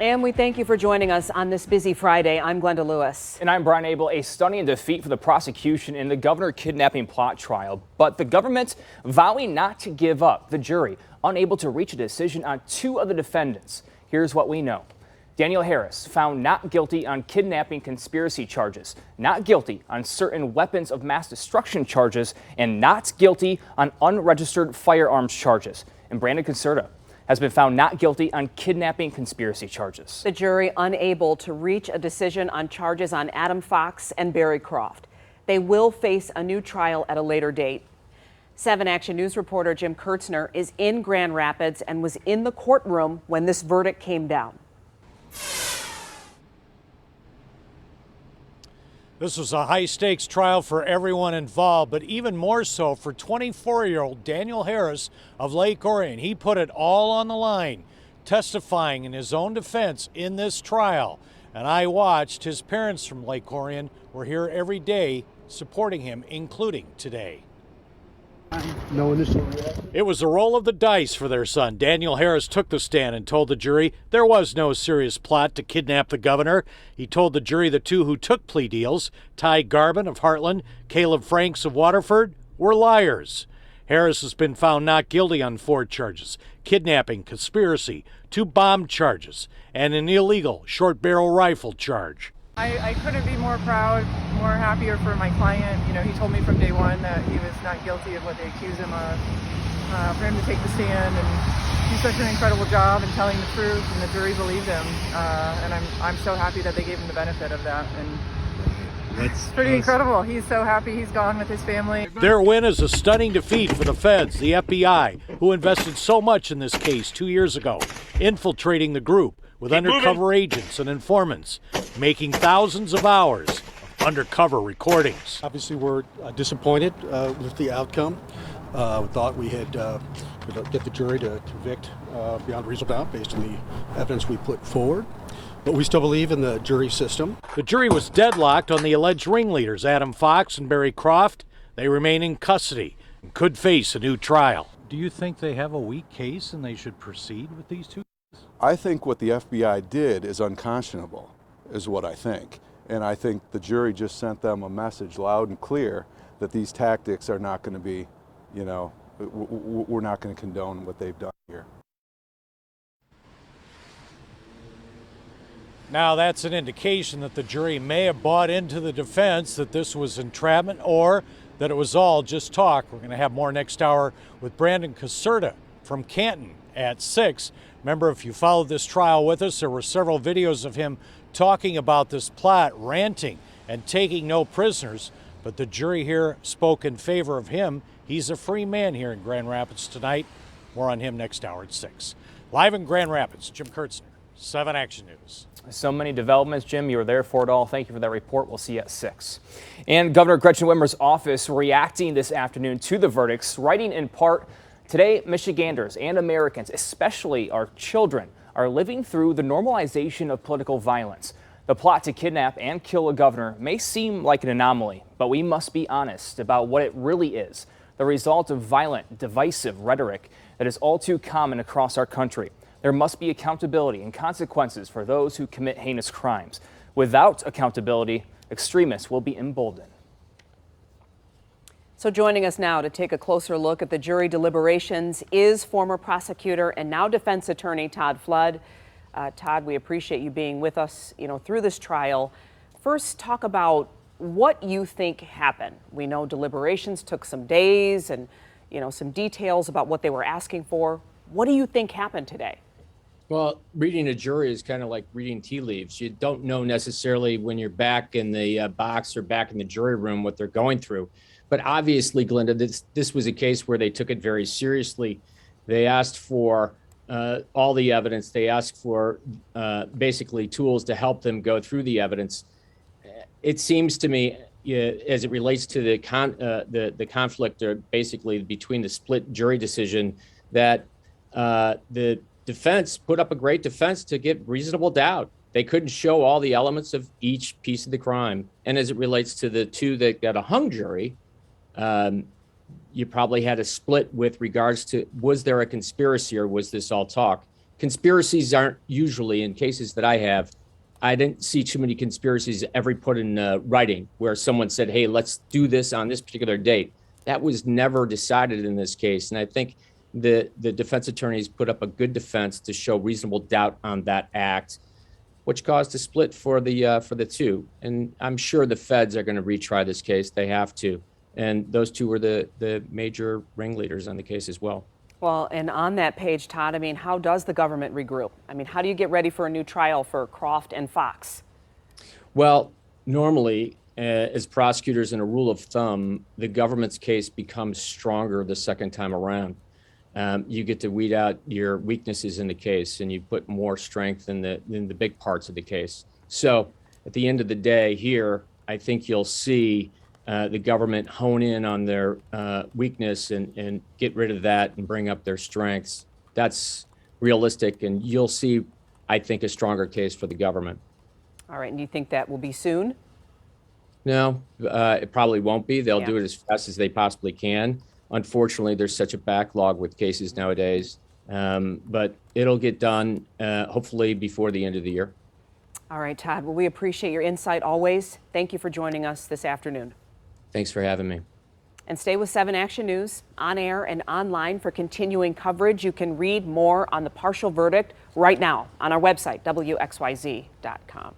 And we thank you for joining us on this busy Friday. I'm Glenda Lewis. And I'm Brian Abel. A stunning defeat for the prosecution in the governor kidnapping plot trial, but the government vowing not to give up. The jury unable to reach a decision on two of the defendants. Here's what we know. Daniel Harris found not guilty on kidnapping conspiracy charges, not guilty on certain weapons of mass destruction charges, and not guilty on unregistered firearms charges. And Brandon Caserta has been found not guilty on kidnapping conspiracy charges. The jury unable to reach a decision on charges on Adam Fox and Barry Croft. They will face a new trial at a later date. 7 Action News reporter Jim Kurtzner is in Grand Rapids and was in the courtroom when this verdict came down. This was a high-stakes trial for everyone involved, but even more so for 24-year-old Daniel Harris of Lake Orion. He put it all on the line, testifying in his own defense in this trial. And I watched. His parents from Lake Orion were here every day supporting him, including today. No initial reaction. It was a roll of the dice for their son. Daniel Harris took the stand and told the jury there was no serious plot to kidnap the governor. He told the jury the two who took plea deals, Ty Garvin of Heartland, Caleb Franks of Waterford, were liars. Harris has been found not guilty on 4 charges: kidnapping, conspiracy, 2 bomb charges, and an illegal short-barrel rifle charge. I couldn't be more proud, more happier for my client. You know, he told me from day one that he was not guilty of what they accused him of. For him to take the stand and do such an incredible job in telling the truth, and the jury believed him. And I'm so happy that they gave him the benefit of that. And it's pretty incredible. He's so happy he's gone with his family. Their win is a stunning defeat for the feds, the FBI, who invested so much in this case 2 years ago, infiltrating the group with undercover agents and informants, making thousands of hours of undercover recordings. Obviously, we're disappointed with the outcome. We thought we had get the jury to convict beyond reasonable doubt based on the evidence we put forward. But we still believe in the jury system. The jury was deadlocked on the alleged ringleaders, Adam Fox and Barry Croft. They remain in custody and could face a new trial. Do you think they have a weak case and they should proceed with these two? I think what the FBI did is unconscionable, is what I think. And I think the jury just sent them a message loud and clear that these tactics are not going to be, you know, we're not going to condone what they've done here. Now that's an indication that the jury may have bought into the defense that this was entrapment or that it was all just talk. We're going to have more next hour with Brandon Caserta from Canton at 6. Remember, if you followed this trial with us, there were several videos of him talking about this plot, ranting and taking no prisoners. But the jury here spoke in favor of him. He's a free man here in Grand Rapids tonight. More on him next hour at 6. Live in Grand Rapids, Jim Kurtzner, 7 Action News. So many developments, Jim. You were there for it all. Thank you for that report. We'll see you at 6. And Governor Gretchen Whitmer's office reacting this afternoon to the verdicts, writing in part, "Today, Michiganders and Americans, especially our children, are living through the normalization of political violence. The plot to kidnap and kill a governor may seem like an anomaly, but we must be honest about what it really is, the result of violent, divisive rhetoric that is all too common across our country. There must be accountability and consequences for those who commit heinous crimes. Without accountability, extremists will be emboldened." So joining us now to take a closer look at the jury deliberations is former prosecutor and now defense attorney Todd Flood. Todd, we appreciate you being with us, through this trial. First, talk about what you think happened. We know deliberations took some days and, some details about what they were asking for. What do you think happened today? Well, reading a jury is kind of like reading tea leaves. You don't know necessarily when you're back in the box or back in the jury room what they're going through. But obviously, Glenda, this was a case where they took it very seriously. They asked for all the evidence. They asked for basically tools to help them go through the evidence. It seems to me, as it relates to the conflict, or basically between the split jury decision, that the defense put up a great defense to get reasonable doubt. They couldn't show all the elements of each piece of the crime. And as it relates to the two that got a hung jury, you probably had a split with regards to, was there a conspiracy or was this all talk? conspiracies aren't usually, in cases that I didn't see too many conspiracies ever put in writing where someone said, hey, let's do this on this particular date. That was never decided in this case. And I think the defense attorneys put up a good defense to show reasonable doubt on that act, which caused a split for the two. And I'm sure the feds are going to retry this case. They have to. And those two were the major ringleaders on the case as well. Well, and on that page, Todd, I mean, how does the government regroup? I mean, how do you get ready for a new trial for Croft and Fox? Well, normally, as prosecutors, in a rule of thumb, the government's case becomes stronger the second time around. You get to weed out your weaknesses in the case, and you put more strength in the big parts of the case. So at the end of the day here, I think you'll see the government hone in on their weakness and get rid of that and bring up their strengths. That's realistic, and you'll see, I think, a stronger case for the government. All right, and do you think that will be soon? No, it probably won't be. They'll do it as fast as they possibly can. Unfortunately, there's such a backlog with cases nowadays, but it'll get done hopefully before the end of the year. All right, Todd, well, we appreciate your insight always. Thank you for joining us this afternoon. Thanks for having me. And stay with 7 Action News on air and online for continuing coverage. You can read more on the partial verdict right now on our website, WXYZ.com.